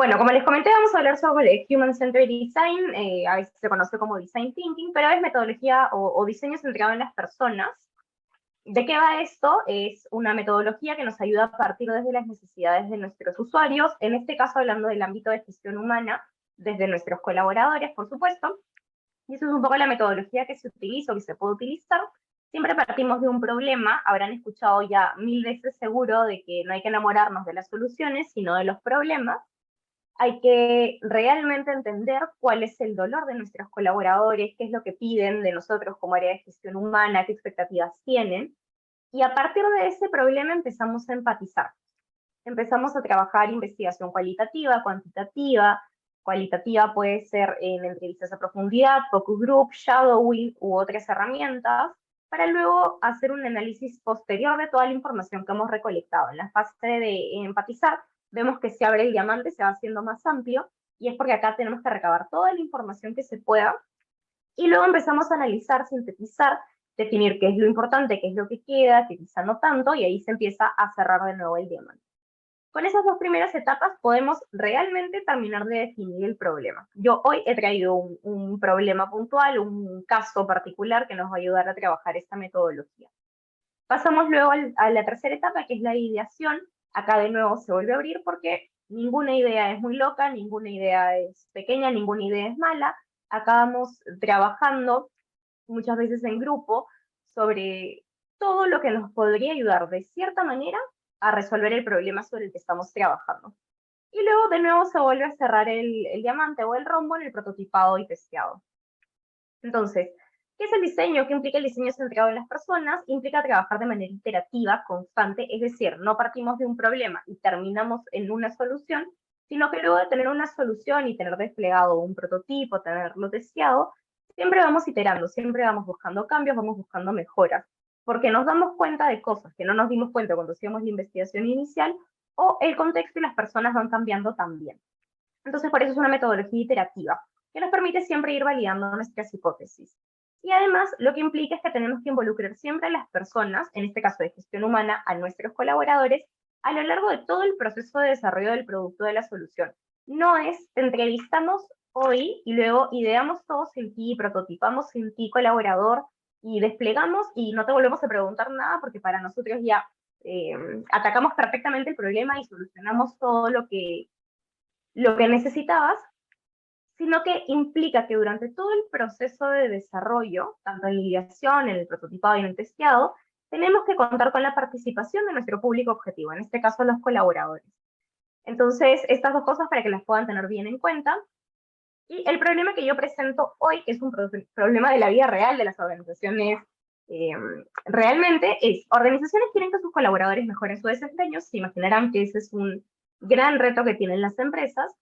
Bueno, como les comenté, vamos a hablar sobre Human Centered Design, a veces se conoce como Design Thinking, pero es metodología o diseño centrado en las personas. ¿De qué va esto? Es una metodología que nos ayuda a partir desde las necesidades de nuestros usuarios, en este caso hablando del ámbito de gestión humana, desde nuestros colaboradores, por supuesto, y eso es un poco la metodología que se utiliza o que se puede utilizar. Siempre partimos de un problema, habrán escuchado ya 1000 veces seguro de que no hay que enamorarnos de las soluciones, sino de los problemas. Hay que realmente entender cuál es el dolor de nuestros colaboradores, qué es lo que piden de nosotros como área de gestión humana, qué expectativas tienen. Y a partir de ese problema empezamos a empatizar. Empezamos a trabajar investigación cualitativa, cuantitativa. Cualitativa puede ser en entrevistas a profundidad, focus group, shadowing u otras herramientas, para luego hacer un análisis posterior de toda la información que hemos recolectado. En la fase de empatizar, vemos que se abre el diamante, se va haciendo más amplio, y es porque acá tenemos que recabar toda la información que se pueda, y luego empezamos a analizar, sintetizar, definir qué es lo importante, qué es lo que queda, qué quizá no tanto, y ahí se empieza a cerrar de nuevo el diamante. Con esas dos primeras etapas podemos realmente terminar de definir el problema. Yo hoy he traído un problema puntual, un caso particular que nos va a ayudar a trabajar esta metodología. Pasamos luego a la tercera etapa, que es la ideación. Acá de nuevo se vuelve a abrir porque ninguna idea es muy loca, ninguna idea es pequeña, ninguna idea es mala. Acá vamos trabajando muchas veces en grupo sobre todo lo que nos podría ayudar de cierta manera a resolver el problema sobre el que estamos trabajando. Y luego de nuevo se vuelve a cerrar el diamante o el rombo en el prototipado y testeado. Entonces, ¿qué es el diseño? ¿Qué implica el diseño centrado en las personas? Implica trabajar de manera iterativa, constante, es decir, no partimos de un problema y terminamos en una solución, sino que luego de tener una solución y tener desplegado un prototipo, tenerlo testeado, siempre vamos iterando, siempre vamos buscando cambios, vamos buscando mejoras, porque nos damos cuenta de cosas que no nos dimos cuenta cuando hacíamos la investigación inicial, o el contexto y las personas van cambiando también. Entonces, por eso es una metodología iterativa, que nos permite siempre ir validando nuestras hipótesis. Y además, lo que implica es que tenemos que involucrar siempre a las personas, en este caso de gestión humana, a nuestros colaboradores, a lo largo de todo el proceso de desarrollo del producto de la solución. No es, te entrevistamos hoy y luego ideamos todo sin ti, prototipamos sin ti, colaborador, y desplegamos y no te volvemos a preguntar nada porque para nosotros ya eh, atacamos perfectamente el problema y solucionamos todo lo que necesitabas, sino que implica que durante todo el proceso de desarrollo, tanto en la ideación, en el prototipado y en el testeado, tenemos que contar con la participación de nuestro público objetivo, en este caso los colaboradores. Entonces, estas dos cosas para que las puedan tener bien en cuenta. Y el problema que yo presento hoy, que es un problema de la vida real de las organizaciones, eh, realmente es, organizaciones quieren que sus colaboradores mejoren su desempeño, se imaginarán que ese es un gran reto que tienen las empresas,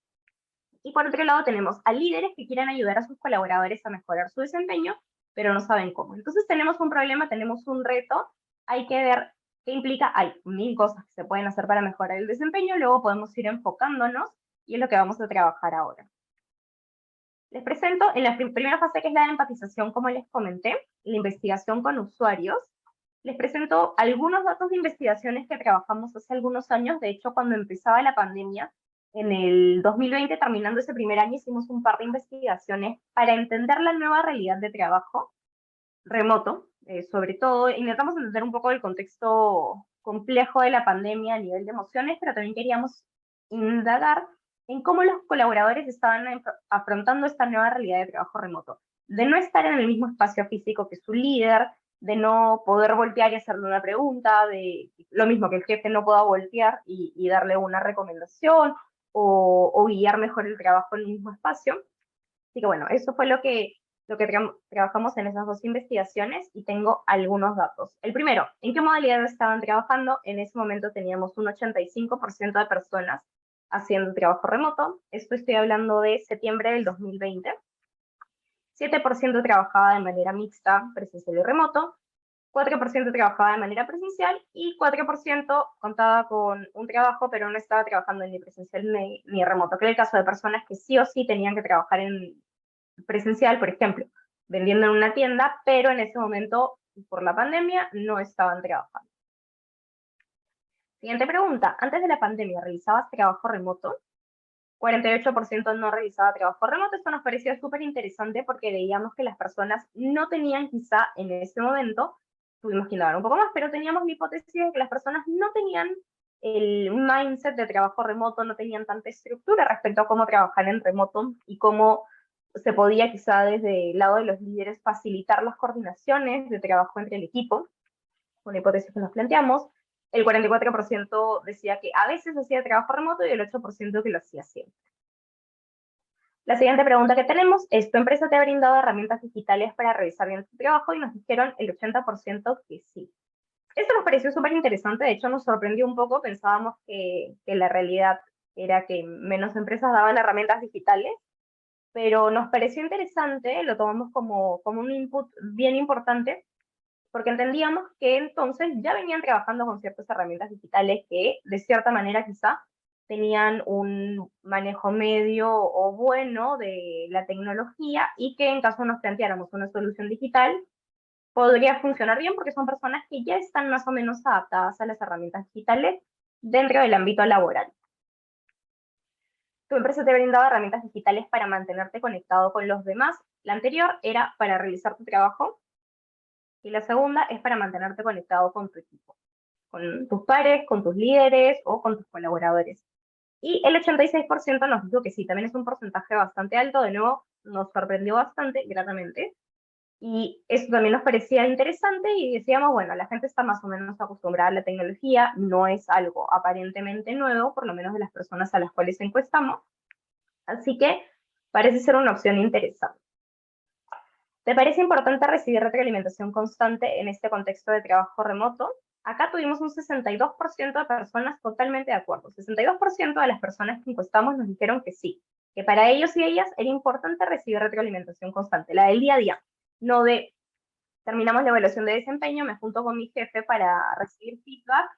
y por otro lado tenemos a líderes que quieren ayudar a sus colaboradores a mejorar su desempeño, pero no saben cómo. Entonces tenemos un problema, tenemos un reto, hay que ver qué implica, hay 1000 cosas que se pueden hacer para mejorar el desempeño, luego podemos ir enfocándonos y es lo que vamos a trabajar ahora. Les presento en la primera fase, que es la de empatización, como les comenté, la investigación con usuarios. Les presento algunos datos de investigaciones que trabajamos hace algunos años. De hecho, cuando empezaba la pandemia, en el 2020, terminando ese primer año, hicimos un par de investigaciones para entender la nueva realidad de trabajo remoto. Sobre todo, intentamos entender un poco el contexto complejo de la pandemia a nivel de emociones, pero también queríamos indagar en cómo los colaboradores estaban afrontando esta nueva realidad de trabajo remoto, de no estar en el mismo espacio físico que su líder, de no poder voltear y hacerle una pregunta, de lo mismo que el jefe no pueda voltear y darle una recomendación o guiar mejor el trabajo en el mismo espacio. Así que bueno, eso fue lo que trabajamos en esas dos investigaciones y tengo algunos datos. El primero, ¿en qué modalidad estaban trabajando? En ese momento teníamos un 85% de personas haciendo trabajo remoto. Esto estoy hablando de septiembre del 2020. 7% trabajaba de manera mixta, presencial y remoto. 4% trabajaba de manera presencial y 4% contaba con un trabajo, pero no estaba trabajando ni presencial ni remoto, que era el caso de personas que sí o sí tenían que trabajar en presencial, por ejemplo, vendiendo en una tienda, pero en ese momento, por la pandemia, no estaban trabajando. Siguiente pregunta, ¿antes de la pandemia realizabas trabajo remoto? 48% no realizaba trabajo remoto. Esto nos parecía súper interesante porque veíamos que las personas no tenían quizá en ese momento, tuvimos que indagar un poco más, pero teníamos la hipótesis de que las personas no tenían el mindset de trabajo remoto, no tenían tanta estructura respecto a cómo trabajar en remoto y cómo se podía quizá desde el lado de los líderes facilitar las coordinaciones de trabajo entre el equipo, una hipótesis que nos planteamos. El 44% decía que a veces hacía trabajo remoto y el 8% que lo hacía siempre. La siguiente pregunta que tenemos es, ¿tu empresa te ha brindado herramientas digitales para realizar bien tu trabajo? Y nos dijeron el 80% que sí. Esto nos pareció súper interesante, de hecho nos sorprendió un poco, pensábamos que la realidad era que menos empresas daban herramientas digitales, pero nos pareció interesante, lo tomamos como un input bien importante, porque entendíamos que entonces ya venían trabajando con ciertas herramientas digitales que de cierta manera quizá tenían un manejo medio o bueno de la tecnología y que en caso nos planteáramos una solución digital podría funcionar bien porque son personas que ya están más o menos adaptadas a las herramientas digitales dentro del ámbito laboral. Tu empresa te brindaba herramientas digitales para mantenerte conectado con los demás. La anterior era para realizar tu trabajo y la segunda es para mantenerte conectado con tu equipo, con tus pares, con tus líderes o con tus colaboradores. Y el 86% nos dijo que sí, también es un porcentaje bastante alto, de nuevo nos sorprendió bastante, gratamente, y eso también nos parecía interesante y decíamos, bueno, la gente está más o menos acostumbrada a la tecnología, no es algo aparentemente nuevo, por lo menos de las personas a las cuales encuestamos, así que parece ser una opción interesante. ¿Te parece importante recibir retroalimentación constante en este contexto de trabajo remoto? Acá tuvimos un 62% de personas totalmente de acuerdo. 62% de las personas que encuestamos nos dijeron que sí, que para ellos y ellas era importante recibir retroalimentación constante, la del día a día, no de terminamos la evaluación de desempeño, me junto con mi jefe para recibir feedback,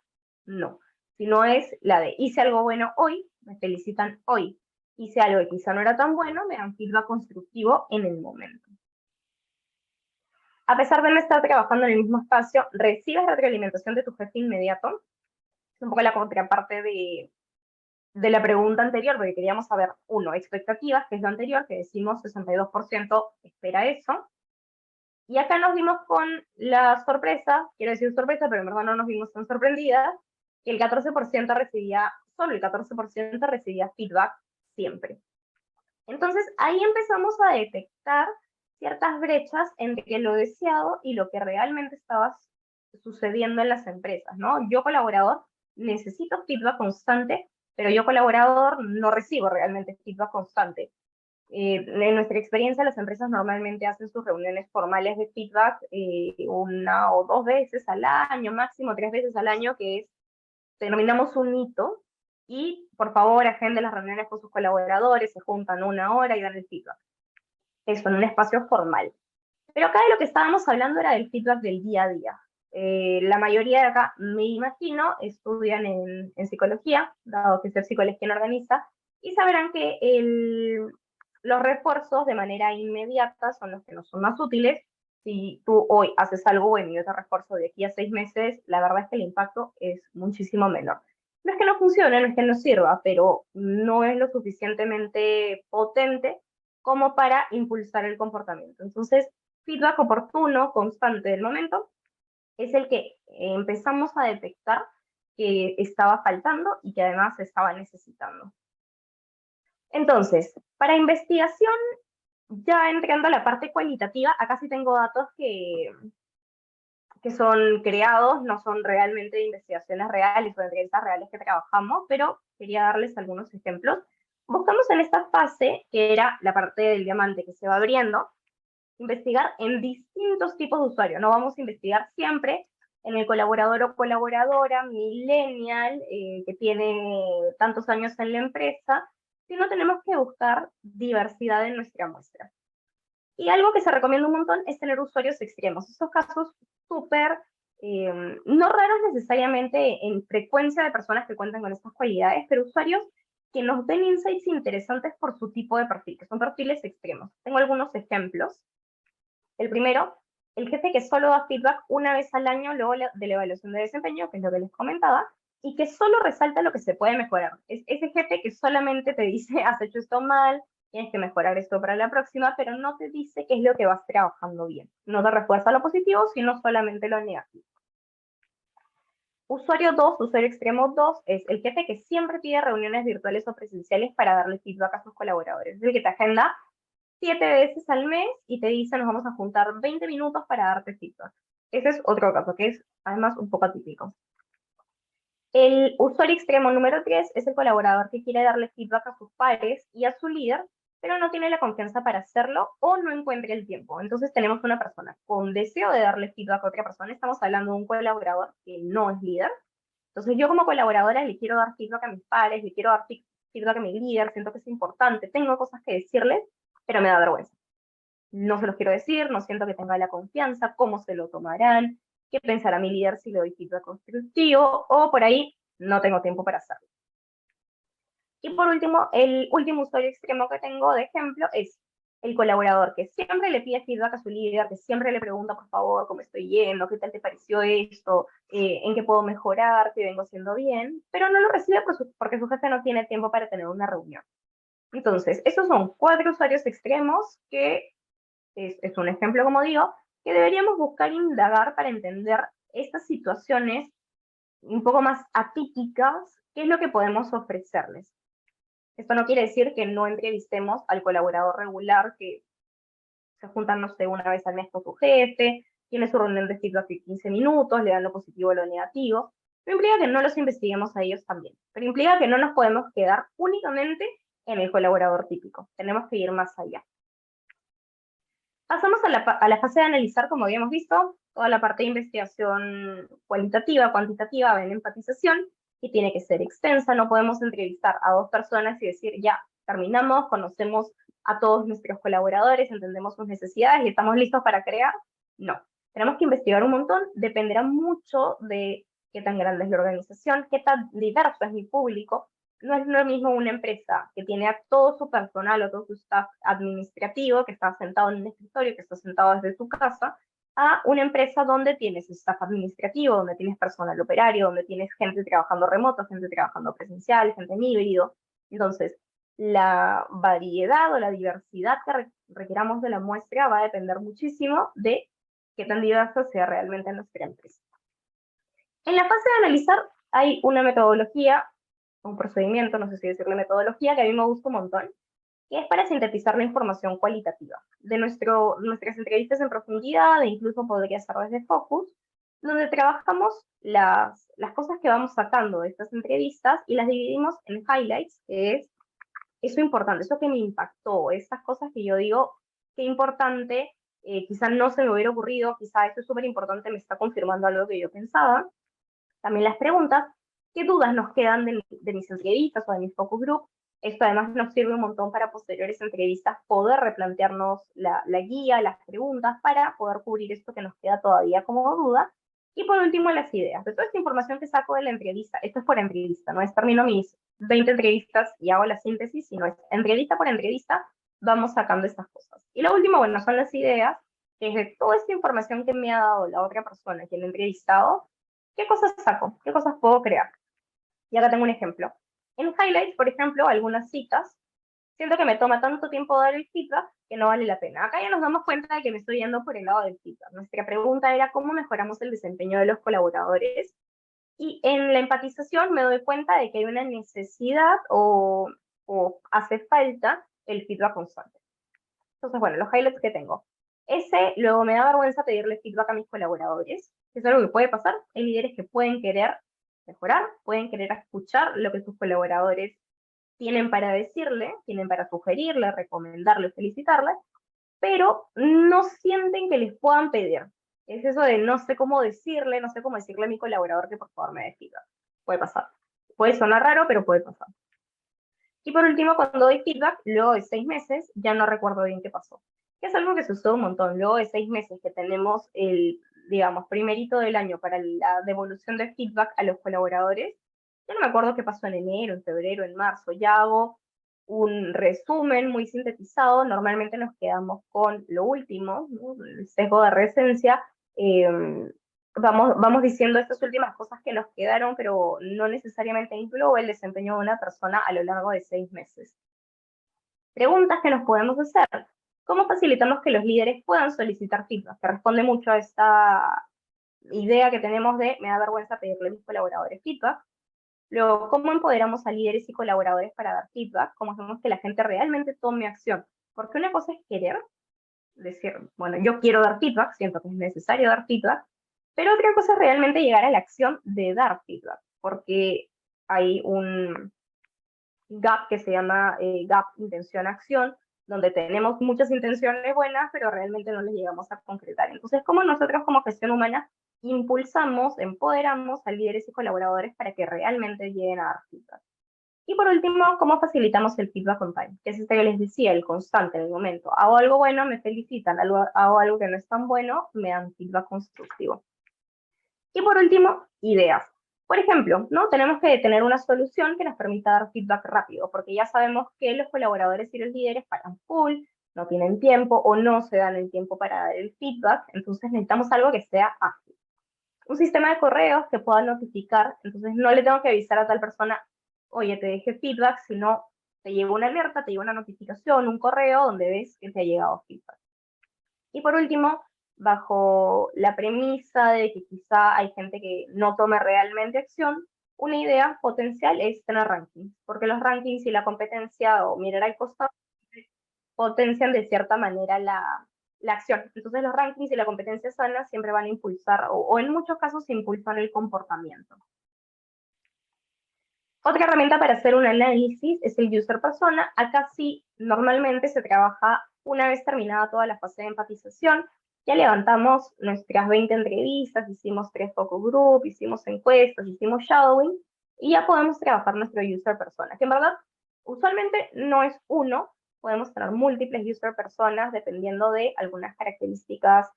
no, sino es la de hice algo bueno hoy, me felicitan hoy, hice algo que quizá no era tan bueno, me dan feedback constructivo en el momento. A pesar de no estar trabajando en el mismo espacio, recibes retroalimentación de tu jefe inmediato. Es un poco la contraparte de la pregunta anterior, porque queríamos saber, uno, expectativas, que es lo anterior, que decimos 62% espera eso. Y acá nos dimos con la sorpresa, quiero decir sorpresa, pero en verdad no nos vimos tan sorprendidas, que el 14% recibía, solo el 14% recibía feedback siempre. Entonces ahí empezamos a detectar ciertas brechas entre lo deseado y lo que realmente estaba sucediendo en las empresas, ¿no? Yo colaborador necesito feedback constante, pero yo colaborador no recibo realmente feedback constante. En nuestra experiencia, las empresas normalmente hacen sus reuniones formales de feedback una o dos veces al año, máximo 3 veces al año, que es, denominamos un hito, y por favor agenden las reuniones con sus colaboradores, se juntan 1 hora y dan el feedback. Eso, en un espacio formal. Pero acá de lo que estábamos hablando era del feedback del día a día. La mayoría de acá, me imagino, estudian en psicología, dado que es psicología quien organiza, y sabrán que los refuerzos de manera inmediata son los que nos son más útiles. Si tú hoy haces algo bueno y yo te refuerzo de aquí a 6 meses, la verdad es que el impacto es muchísimo menor. No es que no funcione, no es que no sirva, pero no es lo suficientemente potente como para impulsar el comportamiento. Entonces, feedback oportuno, constante del momento, es el que empezamos a detectar que estaba faltando y que además se estaba necesitando. Entonces, para investigación, ya entrando a la parte cualitativa, acá sí tengo datos que son creados, no son realmente de investigaciones reales o de entrevistas reales que trabajamos, pero quería darles algunos ejemplos. Buscamos en esta fase, que era la parte del diamante que se va abriendo, investigar en distintos tipos de usuarios. No vamos a investigar siempre en el colaborador o colaboradora millennial que tiene tantos años en la empresa, sino tenemos que buscar diversidad en nuestra muestra. Y algo que se recomienda un montón es tener usuarios extremos. Estos casos súper, no raros necesariamente en frecuencia de personas que cuentan con estas cualidades, pero usuarios que nos den insights interesantes por su tipo de perfil, que son perfiles extremos. Tengo algunos ejemplos. El primero, el jefe que solo da feedback una vez al año luego de la evaluación de desempeño, que es lo que les comentaba, y que solo resalta lo que se puede mejorar. Es ese jefe que solamente te dice, has hecho esto mal, tienes que mejorar esto para la próxima, pero no te dice qué es lo que vas trabajando bien. No te refuerza lo positivo, sino solamente lo negativo. Usuario 2, usuario extremo 2, es el jefe que siempre pide reuniones virtuales o presenciales para darle feedback a sus colaboradores. Es el que te agenda 7 veces al mes y te dice, nos vamos a juntar 20 minutos para darte feedback. Ese es otro caso, que es además un poco atípico. El usuario extremo número 3 es el colaborador que quiere darle feedback a sus pares y a su líder, pero no tiene la confianza para hacerlo o no encuentra el tiempo. Entonces tenemos una persona con deseo de darle feedback a otra persona. Estamos hablando de un colaborador que no es líder. Entonces yo como colaboradora le quiero dar feedback a mis pares, le quiero dar feedback a mi líder, siento que es importante, tengo cosas que decirles, pero me da vergüenza. No se los quiero decir, no siento que tenga la confianza, cómo se lo tomarán, qué pensará mi líder si le doy feedback constructivo, o por ahí no tengo tiempo para hacerlo. Y por último, el último usuario extremo que tengo de ejemplo es el colaborador que siempre le pide feedback a su líder, que siempre le pregunta, por favor, cómo estoy yendo, qué tal te pareció esto, en qué puedo mejorar, qué vengo haciendo bien, pero no lo recibe porque su jefe no tiene tiempo para tener una reunión. Entonces, esos son 4 usuarios extremos que es un ejemplo, como digo, que deberíamos buscar indagar para entender estas situaciones un poco más atípicas, qué es lo que podemos ofrecerles. Esto no quiere decir que no entrevistemos al colaborador regular que se juntan, no sé, una vez al mes con su jefe, tiene su reunión de feedback de 15 minutos, le dan lo positivo o lo negativo. No implica que no los investiguemos a ellos también, pero implica que no nos podemos quedar únicamente en el colaborador típico. Tenemos que ir más allá. Pasamos a la fase de analizar, como habíamos visto, toda la parte de investigación cualitativa, cuantitativa, en empatización, y tiene que ser extensa. No podemos entrevistar a 2 personas y decir, ya, terminamos, conocemos a todos nuestros colaboradores, entendemos sus necesidades y estamos listos para crear. No, tenemos que investigar un montón, dependerá mucho de qué tan grande es la organización, qué tan diverso es mi público. No es lo mismo una empresa que tiene a todo su personal o todo su staff administrativo, que está sentado en un escritorio, que está sentado desde su casa, a una empresa donde tienes staff administrativo, donde tienes personal operario, donde tienes gente trabajando remoto, gente trabajando presencial, gente en híbrido. Entonces, la variedad o la diversidad que requeramos de la muestra va a depender muchísimo de qué tan diversa sea realmente nuestra empresa. En la fase de analizar hay una metodología, un procedimiento, no sé si decirle metodología, que a mí me gusta un montón, que es para sintetizar la información cualitativa de nuestras entrevistas en profundidad, e incluso podría ser desde Focus, donde trabajamos las cosas que vamos sacando de estas entrevistas y las dividimos en highlights, que es eso importante, eso que me impactó, esas cosas que yo digo, qué importante, quizá no se me hubiera ocurrido, quizá eso es súper importante, me está confirmando algo que yo pensaba. También las preguntas, qué dudas nos quedan de mis entrevistas o de mis focus group. Esto además nos sirve un montón para posteriores entrevistas poder replantearnos la guía, las preguntas, para poder cubrir esto que nos queda todavía como duda. Y por último, las ideas. De toda esta información que saco de la entrevista, esto es por entrevista, no es termino mis 20 entrevistas y hago la síntesis, sino es entrevista por entrevista, vamos sacando estas cosas. Y lo último, bueno, son las ideas, que es de toda esta información que me ha dado la otra persona que he entrevistado, ¿qué cosas saco? ¿Qué cosas puedo crear? Y acá tengo un ejemplo. En Highlights, por ejemplo, algunas citas, siento que me toma tanto tiempo dar el feedback que no vale la pena. Acá ya nos damos cuenta de que me estoy yendo por el lado del feedback. Nuestra pregunta era cómo mejoramos el desempeño de los colaboradores. Y en la empatización me doy cuenta de que hay una necesidad o hace falta el feedback constante. Entonces, bueno, los highlights que tengo. Luego me da vergüenza pedirle feedback a mis colaboradores, que es algo que puede pasar. Hay líderes que pueden querer mejorar, pueden querer escuchar lo que sus colaboradores tienen para decirle, tienen para sugerirle, recomendarle, felicitarle, pero no sienten que les puedan pedir. Es eso de no sé cómo decirle, no sé cómo decirle a mi colaborador que por favor me dé feedback. Puede pasar. Puede sonar raro, pero puede pasar. Y por último, cuando doy feedback, luego de 6 meses, ya no recuerdo bien qué pasó. Que es algo que sucede un montón. Luego de 6 meses que tenemos el, digamos, primerito del año para la devolución de feedback a los colaboradores, yo no me acuerdo qué pasó en enero, en febrero, en marzo. Ya hago un resumen muy sintetizado. Normalmente nos quedamos con lo último, ¿no? El sesgo de recencia. vamos diciendo estas últimas cosas que nos quedaron, pero no necesariamente engloba el desempeño de una persona a lo largo de 6 meses. Preguntas que nos podemos hacer. ¿Cómo facilitamos que los líderes puedan solicitar feedback? Que responde mucho a esta idea que tenemos de me da vergüenza pedirle a mis colaboradores feedback. Luego, ¿cómo empoderamos a líderes y colaboradores para dar feedback? ¿Cómo hacemos que la gente realmente tome acción? Porque una cosa es querer, decir, bueno, yo quiero dar feedback, siento que es necesario dar feedback, pero otra cosa es realmente llegar a la acción de dar feedback, porque hay un gap que se llama gap intención-acción, donde tenemos muchas intenciones buenas, pero realmente no las llegamos a concretar. Entonces, ¿cómo nosotros como gestión humana impulsamos, empoderamos a líderes y colaboradores para que realmente lleguen a dar feedback? Y por último, ¿cómo facilitamos el feedback on time? Que es este que les decía, el constante en el momento. Hago algo bueno, me felicitan, hago algo que no es tan bueno, me dan feedback constructivo. Y por último, ideas. Por ejemplo, ¿no? Tenemos que tener una solución que nos permita dar feedback rápido, porque ya sabemos que los colaboradores y los líderes paran full, no tienen tiempo o no se dan el tiempo para dar el feedback, entonces necesitamos algo que sea ágil. Un sistema de correos que pueda notificar, entonces no le tengo que avisar a tal persona, oye, te dejé feedback, sino te llega una alerta, te llega una notificación, un correo donde ves que te ha llegado feedback. Y por último, bajo la premisa de que quizá hay gente que no tome realmente acción, una idea potencial es tener rankings, porque los rankings y la competencia o mirar al costado potencian de cierta manera la acción. Entonces los rankings y la competencia sana siempre van a impulsar, o en muchos casos impulsan el comportamiento. Otra herramienta para hacer un análisis es el user persona. Acá sí, normalmente se trabaja una vez terminada toda la fase de empatización. Ya levantamos nuestras 20 entrevistas, hicimos 3 focus group, hicimos encuestas, hicimos shadowing, y ya podemos trabajar nuestro user persona, que en verdad usualmente no es uno, podemos tener múltiples user personas dependiendo de algunas características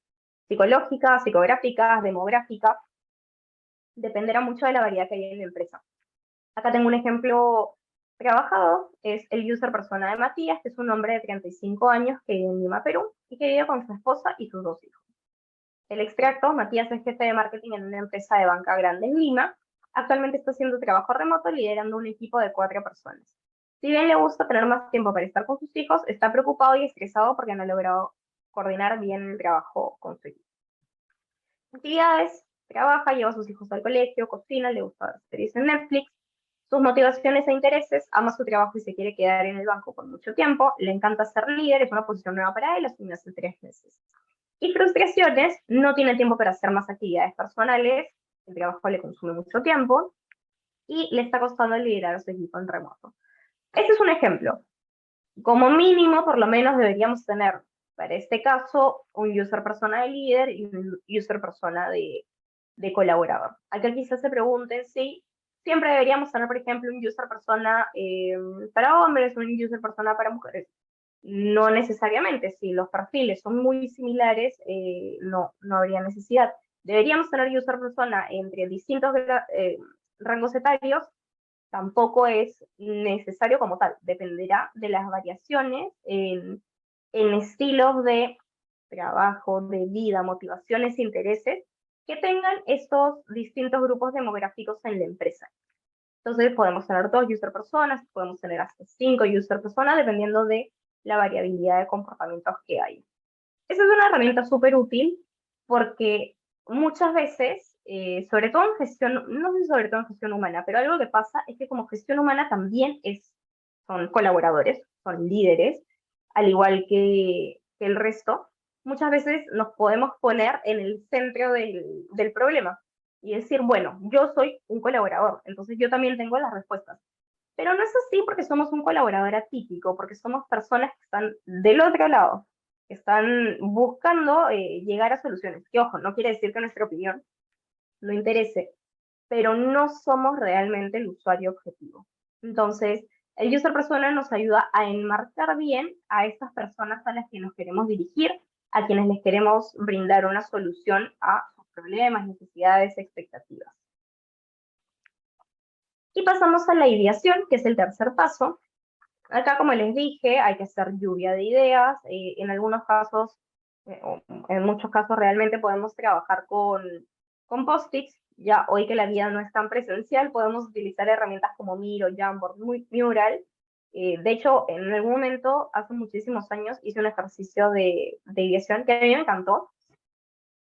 psicológicas, psicográficas, demográficas, dependerá mucho de la variedad que hay en la empresa. Acá tengo un ejemplo trabajado, es el user persona de Matías, que es un hombre de 35 años que vive en Lima, Perú, y que vive con su esposa y sus 2 hijos. El extracto: Matías es jefe de marketing en una empresa de banca grande en Lima. Actualmente está haciendo trabajo remoto liderando un equipo de 4 personas. Si bien le gusta tener más tiempo para estar con sus hijos, está preocupado y estresado porque no ha logrado coordinar bien el trabajo con su equipo. Actividades: trabaja, lleva a sus hijos al colegio, cocina, le gusta ver series en Netflix. Sus motivaciones e intereses: ama su trabajo y se quiere quedar en el banco por mucho tiempo, le encanta ser líder, es una posición nueva para él, asumió hace 3 meses. Y frustraciones: no tiene tiempo para hacer más actividades personales, el trabajo le consume mucho tiempo y le está costando liderar a su equipo en remoto. Este es un ejemplo. Como mínimo, por lo menos deberíamos tener, para este caso, un user persona de líder y un user persona de colaborador. Acá quizás se pregunten si siempre deberíamos tener, por ejemplo, un user persona para hombres, un user persona para mujeres. No necesariamente, si los perfiles son muy similares, no habría necesidad. Deberíamos tener user persona entre distintos rangos etarios, tampoco es necesario como tal, dependerá de las variaciones en estilos de trabajo, de vida, motivaciones, intereses que tengan estos distintos grupos demográficos en la empresa. Entonces podemos tener 2 user personas, podemos tener hasta 5 user personas, dependiendo de la variabilidad de comportamientos que hay. Esa es una herramienta súper útil porque muchas veces, sobre todo en gestión, no sé si sobre todo en gestión humana, pero algo que pasa es que como gestión humana también son colaboradores, son líderes, al igual que el resto. Muchas veces nos podemos poner en el centro del problema y decir, bueno, yo soy un colaborador, entonces yo también tengo las respuestas. Pero no es así porque somos un colaborador atípico, porque somos personas que están del otro lado, que están buscando llegar a soluciones. Que ojo, no quiere decir que nuestra opinión no interese, pero no somos realmente el usuario objetivo. Entonces, el user persona nos ayuda a enmarcar bien a estas personas a las que nos queremos dirigir, a quienes les queremos brindar una solución a sus problemas, necesidades, expectativas. Y pasamos a la ideación, que es el tercer paso. Acá, como les dije, hay que hacer lluvia de ideas. En algunos casos, en muchos casos realmente podemos trabajar con Con post-its, ya hoy que la vida no es tan presencial, podemos utilizar herramientas como Miro, Jamboard, Mural. De hecho, en algún momento, hace muchísimos años, hice un ejercicio de ideación que a mí me encantó.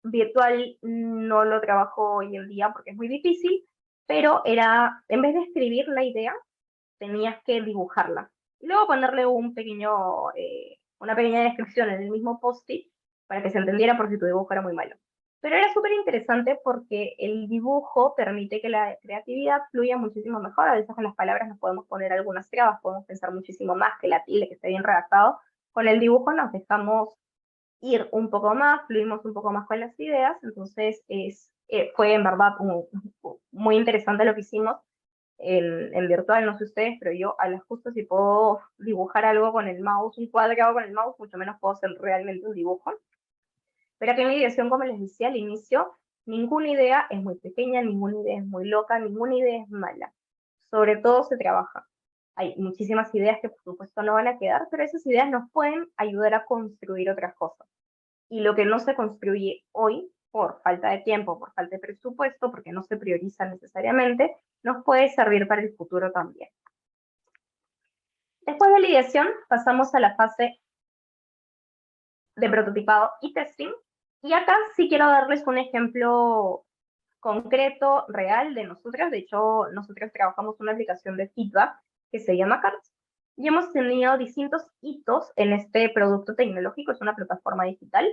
Virtual no lo trabajo hoy en día porque es muy difícil, pero era, en vez de escribir la idea, tenías que dibujarla. Y luego ponerle una pequeña descripción en el mismo post-it para que se entendiera por si tu dibujo era muy malo. Pero era súper interesante porque el dibujo permite que la creatividad fluya muchísimo mejor. A veces con las palabras nos podemos poner algunas trabas, podemos pensar muchísimo más que la tilde, que esté bien redactado. Con el dibujo nos dejamos ir un poco más, fluimos un poco más con las ideas, entonces fue en verdad muy interesante lo que hicimos en virtual, no sé ustedes, pero yo a las justas si puedo dibujar algo con el mouse, un cuadrado con el mouse, mucho menos puedo hacer realmente un dibujo. Pero aquí en mi dirección, como les decía al inicio, ninguna idea es muy pequeña, ninguna idea es muy loca, ninguna idea es mala. Sobre todo se trabaja. Hay muchísimas ideas que por supuesto no van a quedar, pero esas ideas nos pueden ayudar a construir otras cosas. Y lo que no se construye hoy, por falta de tiempo, por falta de presupuesto, porque no se prioriza necesariamente, nos puede servir para el futuro también. Después de la ideación, pasamos a la fase de prototipado y testing. Y acá sí quiero darles un ejemplo concreto, real de nosotros. De hecho, nosotros trabajamos una aplicación de feedback que se llama Cards. Y hemos tenido distintos hitos en este producto tecnológico, es una plataforma digital.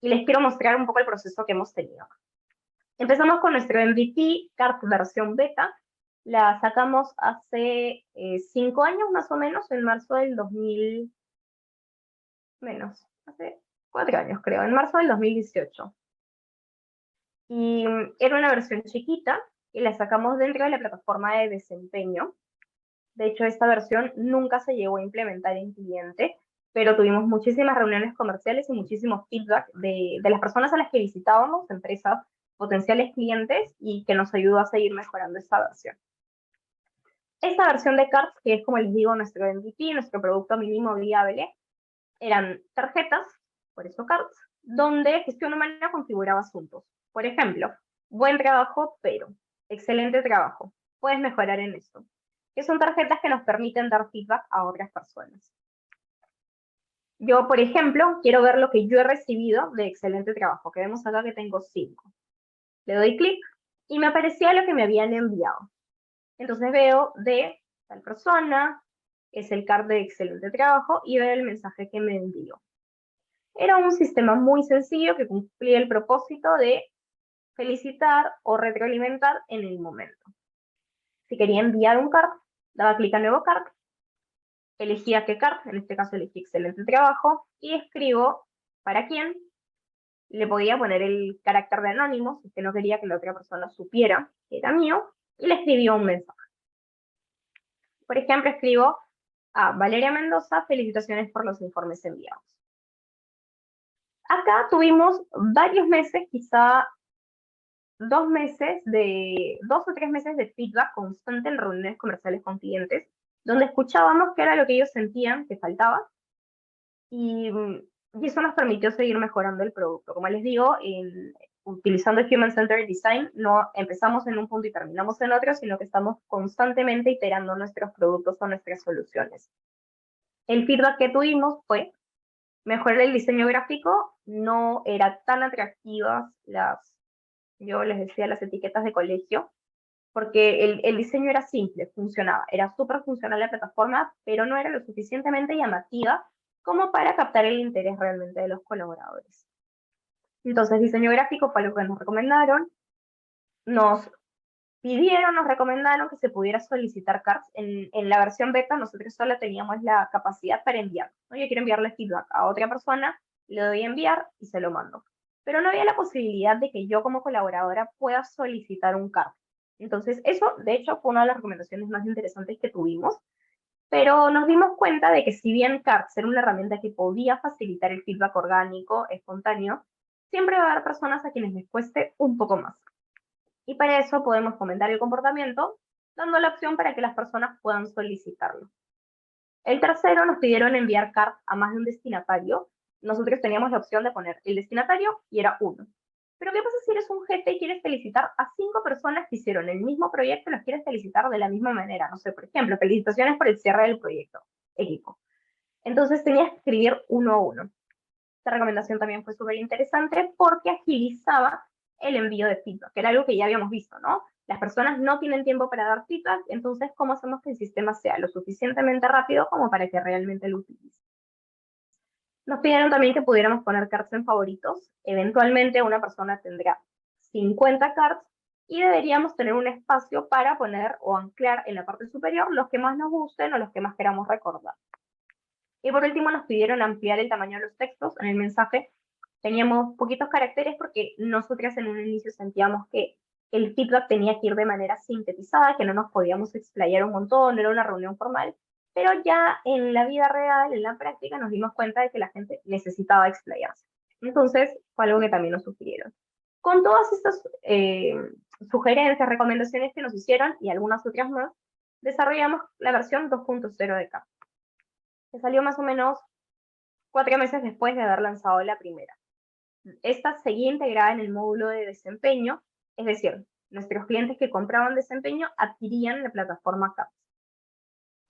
Y les quiero mostrar un poco el proceso que hemos tenido. Empezamos con nuestro MVP, Cards versión beta. La sacamos hace 5 años más o menos, en marzo del 2000, menos, hace 4 años creo, en marzo del 2018. Y era una versión chiquita y la sacamos dentro de la plataforma de desempeño. De hecho, esta versión nunca se llegó a implementar en cliente, pero tuvimos muchísimas reuniones comerciales y muchísimos feedback de las personas a las que visitábamos, empresas, potenciales clientes, y que nos ayudó a seguir mejorando esta versión. Esta versión de Cards, que es como les digo, nuestro MVP, nuestro producto mínimo viable, eran tarjetas, por eso Cards, donde gestión humana configuraba asuntos. Por ejemplo, buen trabajo, pero excelente trabajo. Puedes mejorar en esto. Que son tarjetas que nos permiten dar feedback a otras personas. Yo, por ejemplo, quiero ver lo que yo he recibido de excelente trabajo, que vemos acá que tengo 5. Le doy clic y me aparecía lo que me habían enviado. Entonces veo de tal persona, es el card de excelente trabajo y veo el mensaje que me envió. Era un sistema muy sencillo que cumplía el propósito de felicitar o retroalimentar en el momento. Si quería enviar un card, daba clic a nuevo card, elegía qué card, en este caso elegí excelente trabajo, y escribo para quién. Le podía poner el carácter de anónimo, si es que no quería que la otra persona supiera que era mío, y le escribió un mensaje. Por ejemplo, escribo a Valeria Mendoza, felicitaciones por los informes enviados. Acá tuvimos varios meses, quizá 2 o 3 meses de feedback constante en reuniones comerciales con clientes, donde escuchábamos qué era lo que ellos sentían que faltaba, y eso nos permitió seguir mejorando el producto. Como les digo, utilizando Human Centered Design, no empezamos en un punto y terminamos en otro, sino que estamos constantemente iterando nuestros productos o nuestras soluciones. El feedback que tuvimos fue mejorar el diseño gráfico, no era tan atractivas yo les decía, las etiquetas de colegio, porque el diseño era simple, funcionaba, era súper funcional la plataforma, pero no era lo suficientemente llamativa como para captar el interés realmente de los colaboradores. Entonces, diseño gráfico fue lo que nos recomendaron, nos recomendaron que se pudiera solicitar cards. En la versión beta nosotros solo teníamos la capacidad para enviar, ¿no? Yo quiero enviarle feedback a otra persona, le doy a enviar y se lo mando. Pero no había la posibilidad de que yo como colaboradora pueda solicitar un card. Entonces eso, de hecho, fue una de las recomendaciones más interesantes que tuvimos, pero nos dimos cuenta de que si bien Cards era una herramienta que podía facilitar el feedback orgánico, espontáneo, siempre va a haber personas a quienes les cueste un poco más. Y para eso podemos fomentar el comportamiento, dando la opción para que las personas puedan solicitarlo. El tercero, nos pidieron enviar cards a más de un destinatario. Nosotros teníamos la opción de poner el destinatario y era uno. Pero ¿qué pasa si eres un jefe y quieres felicitar a 5 personas que hicieron el mismo proyecto y los quieres felicitar de la misma manera? No sé, por ejemplo, felicitaciones por el cierre del proyecto, equipo. Entonces tenías que escribir uno a uno. Esta recomendación también fue súper interesante porque agilizaba el envío de feedback, que era algo que ya habíamos visto, ¿no? Las personas no tienen tiempo para dar feedback, entonces, ¿cómo hacemos que el sistema sea lo suficientemente rápido como para que realmente lo utilice? Nos pidieron también que pudiéramos poner cards en favoritos. Eventualmente una persona tendrá 50 cards y deberíamos tener un espacio para poner o anclar en la parte superior los que más nos gusten o los que más queramos recordar. Y por último nos pidieron ampliar el tamaño de los textos. En el mensaje teníamos poquitos caracteres porque nosotras en un inicio sentíamos que el feedback tenía que ir de manera sintetizada, que no nos podíamos explayar un montón, era una reunión formal, pero ya en la vida real, en la práctica, nos dimos cuenta de que la gente necesitaba explayarse. Entonces, fue algo que también nos sugirieron. Con todas estas sugerencias, recomendaciones que nos hicieron y algunas otras más, desarrollamos la versión 2.0 de Canva, que salió más o menos 4 meses después de haber lanzado la primera. Esta seguía integrada en el módulo de desempeño, es decir, nuestros clientes que compraban desempeño adquirían la plataforma CAPS.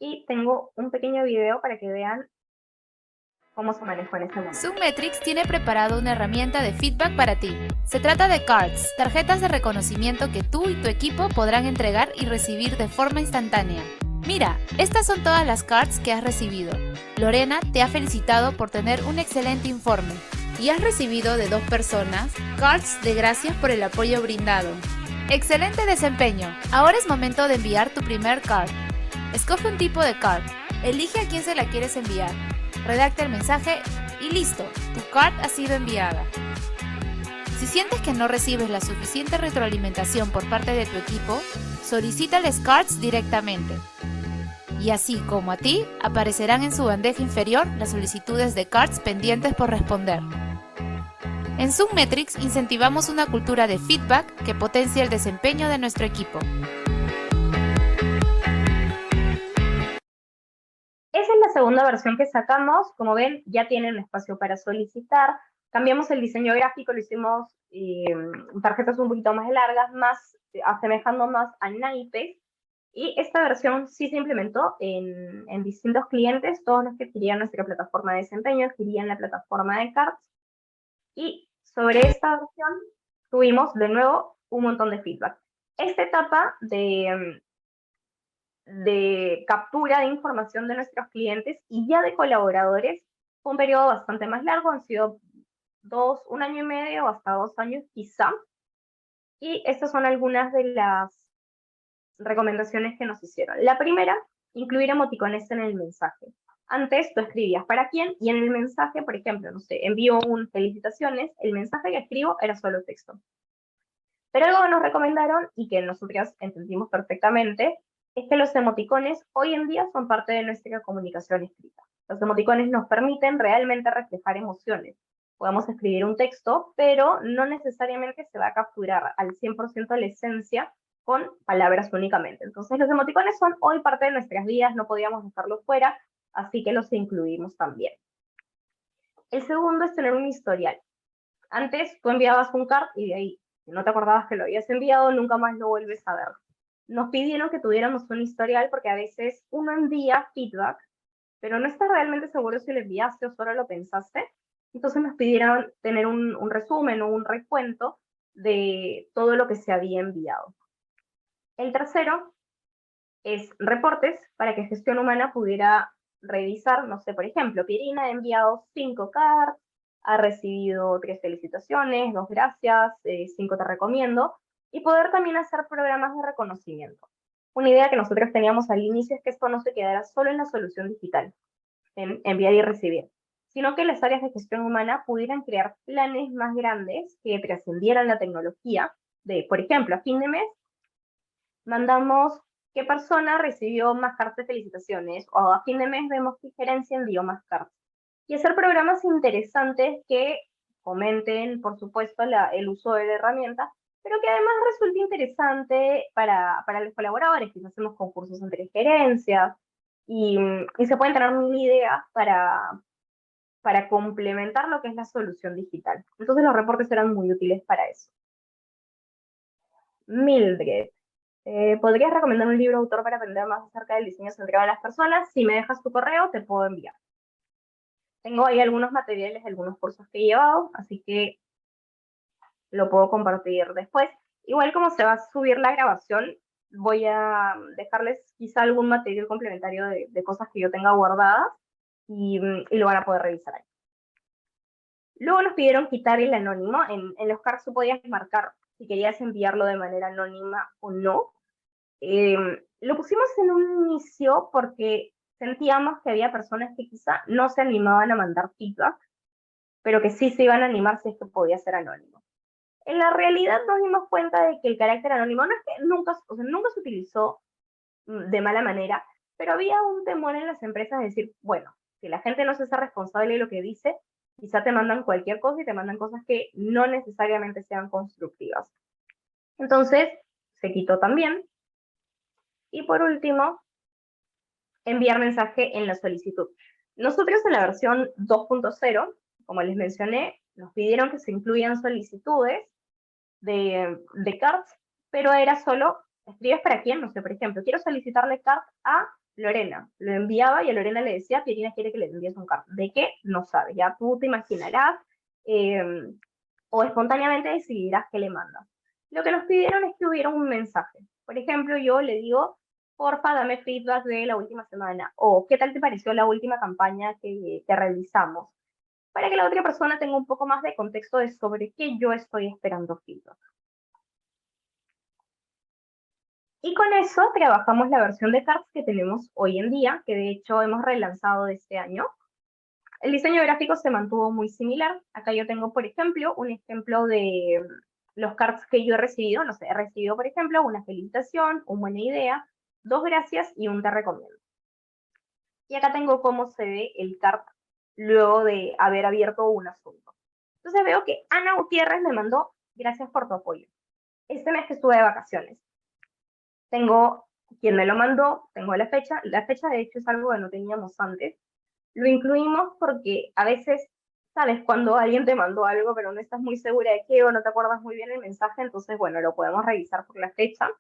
Y tengo un pequeño video para que vean cómo se manejó en ese momento. Zoommetrics tiene preparado una herramienta de feedback para ti. Se trata de cards, tarjetas de reconocimiento que tú y tu equipo podrán entregar y recibir de forma instantánea. Mira, estas son todas las cards que has recibido. Lorena te ha felicitado por tener un excelente informe y has recibido de 2 personas cards de gracias por el apoyo brindado. ¡Excelente desempeño! Ahora es momento de enviar tu primer card. Escoge un tipo de card, elige a quién se la quieres enviar, redacta el mensaje y listo, tu card ha sido enviada. Si sientes que no recibes la suficiente retroalimentación por parte de tu equipo, solicítales cards directamente. Y así como a ti, aparecerán en su bandeja inferior las solicitudes de cards pendientes por responder. En Zoommetrics incentivamos una cultura de feedback que potencia el desempeño de nuestro equipo. Esa es la segunda versión que sacamos. Como ven, ya tienen espacio para solicitar. Cambiamos el diseño gráfico, lo hicimos tarjetas un poquito más largas, asemejando más a naipes. Y esta versión sí se implementó en distintos clientes. Todos los que adquirían nuestra plataforma de desempeño adquirían la plataforma de cards. Y sobre esta versión tuvimos de nuevo un montón de feedback. Esta etapa de captura de información de nuestros clientes y ya de colaboradores fue un periodo bastante más largo, han sido 1 año y medio o hasta 2 años quizá. Y estas son algunas de las recomendaciones que nos hicieron. La primera, incluir emoticones en el mensaje. Antes tú escribías para quién y en el mensaje, por ejemplo, no sé, envío un felicitaciones, el mensaje que escribo era solo texto. Pero algo que nos recomendaron y que nosotros entendimos perfectamente es que los emoticones hoy en día son parte de nuestra comunicación escrita. Los emoticones nos permiten realmente reflejar emociones. Podemos escribir un texto, pero no necesariamente se va a capturar al 100% la esencia con palabras únicamente. Entonces los emoticones son hoy parte de nuestras vidas, no podíamos dejarlos fuera, así que los incluimos también. El segundo es tener un historial. Antes tú enviabas un card y de ahí, si no te acordabas que lo habías enviado, nunca más lo vuelves a ver. Nos pidieron que tuviéramos un historial porque a veces uno envía feedback, pero no estás realmente seguro si lo enviaste o solo lo pensaste. Entonces nos pidieron tener un resumen o un recuento de todo lo que se había enviado. El tercero es reportes para que gestión humana pudiera revisar, no sé, por ejemplo, Pierina ha enviado 5 cards, ha recibido 3 felicitaciones, 2 gracias, 5 te recomiendo, y poder también hacer programas de reconocimiento. Una idea que nosotros teníamos al inicio es que esto no se quedara solo en la solución digital, en enviar y recibir, sino que las áreas de gestión humana pudieran crear planes más grandes que trascendieran la tecnología, de, por ejemplo, a fin de mes, mandamos qué persona recibió más cartas de felicitaciones, o a fin de mes vemos qué gerencia envió más cartas. Y hacer programas interesantes que fomenten, por supuesto, el uso de la herramienta, pero que además resulte interesante para los colaboradores, que hacemos concursos entre gerencias, y se pueden tener mil ideas para complementar lo que es la solución digital. Entonces los reportes eran muy útiles para eso. Mildred, ¿podrías recomendar un libro autor para aprender más acerca del diseño centrado en las personas? Si me dejas tu correo, te puedo enviar. Tengo ahí algunos materiales, algunos cursos que he llevado, así que lo puedo compartir después. Igual como se va a subir la grabación, voy a dejarles quizá algún material complementario de cosas que yo tenga guardadas y lo van a poder revisar ahí. Luego nos pidieron quitar el anónimo. En los cards tú podías marcar si querías enviarlo de manera anónima o no. Lo pusimos en un inicio porque sentíamos que había personas que quizá no se animaban a mandar feedback, pero que sí se iban a animar si esto podía ser anónimo. En la realidad nos dimos cuenta de que el carácter anónimo no es que nunca, o sea, nunca se utilizó de mala manera, pero había un temor en las empresas de decir, bueno, si la gente no se hace responsable de lo que dice, quizá te mandan cualquier cosa y te mandan cosas que no necesariamente sean constructivas. Entonces, se quitó también. Y por último, enviar mensaje en la solicitud. Nosotros en la versión 2.0, como les mencioné, nos pidieron que se incluyan solicitudes de cards, pero era solo, escribes para quién, no sé, por ejemplo, quiero solicitarle card a Lorena. Lo enviaba y a Lorena le decía, Pierina quiere que le envíes un card. ¿De qué? No sabe, ya tú te imaginarás o espontáneamente decidirás qué le mandas. Lo que nos pidieron es que hubiera un mensaje. Por ejemplo, yo le digo, porfa, dame feedback de la última semana, o qué tal te pareció la última campaña que realizamos, para que la otra persona tenga un poco más de contexto de sobre qué yo estoy esperando feedback. Y con eso trabajamos la versión de cards que tenemos hoy en día, que de hecho hemos relanzado de este año. El diseño gráfico se mantuvo muy similar. Acá yo tengo, por ejemplo, un ejemplo de los cards que yo he recibido. No sé, he recibido, por ejemplo, una felicitación, una buena idea, 2 gracias y un te recomiendo. Y acá tengo cómo se ve el card luego de haber abierto un asunto. Entonces veo que Ana Gutiérrez me mandó gracias por tu apoyo. Este mes que estuve de vacaciones. Tengo quien me lo mandó, tengo la fecha. La fecha de hecho es algo que no teníamos antes. Lo incluimos porque a veces, sabes, cuando alguien te mandó algo pero no estás muy segura de qué o no te acuerdas muy bien el mensaje, entonces bueno, lo podemos revisar por la fecha.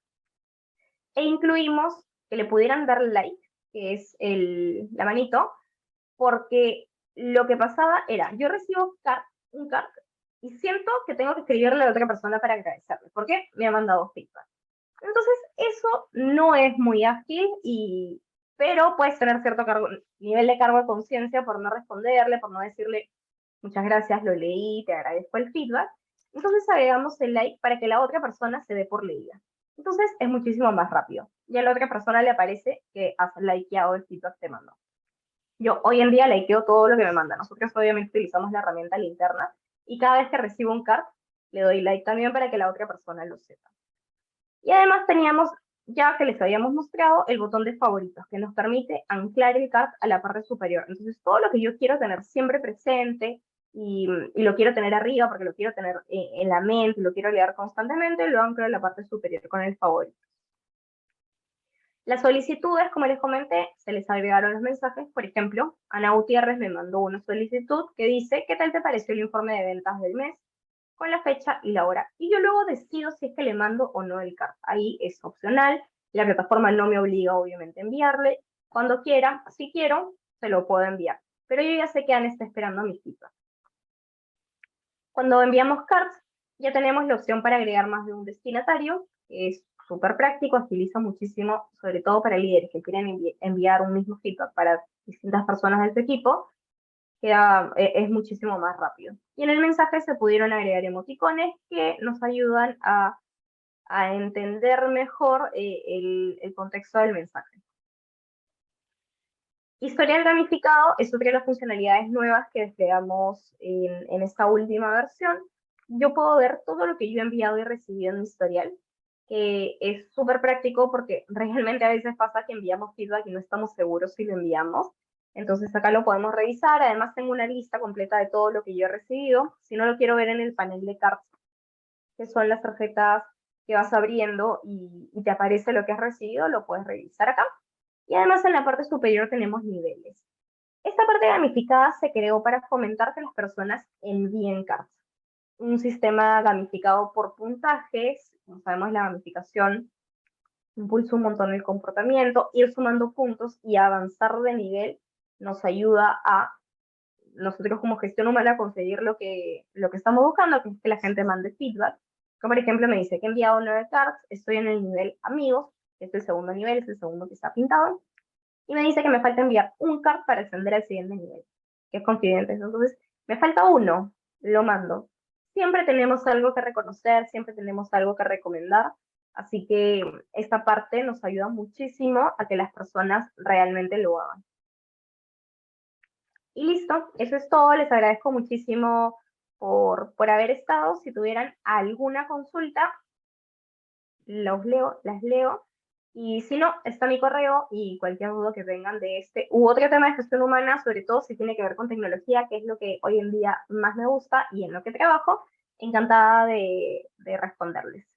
E incluimos que le pudieran dar like, que es la manito, porque lo que pasaba era, yo recibo un card y siento que tengo que escribirle a la otra persona para agradecerle, porque me ha mandado feedback. Entonces, eso no es muy ágil, pero puedes tener cierto nivel de cargo de conciencia por no responderle, por no decirle muchas gracias, lo leí, te agradezco el feedback. Entonces agregamos el like para que la otra persona se dé por leída. Entonces es muchísimo más rápido. Y a la otra persona le aparece que has likeado el feedback que te mandó. Yo hoy en día likeo todo lo que me manda. Nosotros obviamente utilizamos la herramienta linterna y cada vez que recibo un card le doy like también para que la otra persona lo sepa. Y además teníamos, ya que les habíamos mostrado, el botón de favoritos, que nos permite anclar el card a la parte superior. Entonces, todo lo que yo quiero tener siempre presente y lo quiero tener arriba porque lo quiero tener en la mente, lo quiero leer constantemente, lo anclo en la parte superior con el favorito. Las solicitudes, como les comenté, se les agregaron los mensajes. Por ejemplo, Ana Gutiérrez me mandó una solicitud que dice, ¿qué tal te pareció el informe de ventas del mes? Con la fecha y la hora. Y yo luego decido si es que le mando o no el card. Ahí es opcional. La plataforma no me obliga, obviamente, a enviarle. Cuando quiera, si quiero, se lo puedo enviar. Pero yo ya sé que Ana está esperando mi feedback. Cuando enviamos cards, ya tenemos la opción para agregar más de un destinatario, que es súper práctico, agiliza muchísimo, sobre todo para líderes que quieren enviar un mismo feedback para distintas personas de su equipo, es muchísimo más rápido. Y en el mensaje se pudieron agregar emoticones que nos ayudan a entender mejor el contexto del mensaje. Historial gamificado es otra de las funcionalidades nuevas que desplegamos en esta última versión. Yo puedo ver todo lo que yo he enviado y recibido en mi historial, que es súper práctico porque realmente a veces pasa que enviamos feedback y no estamos seguros si lo enviamos. Entonces acá lo podemos revisar. Además tengo una lista completa de todo lo que yo he recibido. Si no lo quiero ver en el panel de cards, que son las tarjetas que vas abriendo y te aparece lo que has recibido, lo puedes revisar acá. Y además en la parte superior tenemos niveles. Esta parte gamificada se creó para fomentar que las personas envíen cartas. Un sistema gamificado por puntajes, como sabemos la gamificación impulsa un montón el comportamiento, ir sumando puntos y avanzar de nivel nos ayuda a nosotros como gestión humana conseguir lo que estamos buscando, que es que la gente mande feedback. Como por ejemplo me dice que he enviado 9 cards, estoy en el nivel amigos, que es el segundo nivel, es el segundo que está pintado, y me dice que me falta enviar un card para ascender al siguiente nivel, que es confidente. Entonces, me falta uno, lo mando. Siempre tenemos algo que reconocer, siempre tenemos algo que recomendar, así que esta parte nos ayuda muchísimo a que las personas realmente lo hagan. Y listo, eso es todo. Les agradezco muchísimo por haber estado. Si tuvieran alguna consulta, las leo. Y si no, está mi correo y cualquier duda que tengan de este u otro tema de gestión humana, sobre todo si tiene que ver con tecnología, que es lo que hoy en día más me gusta y en lo que trabajo, encantada de responderles.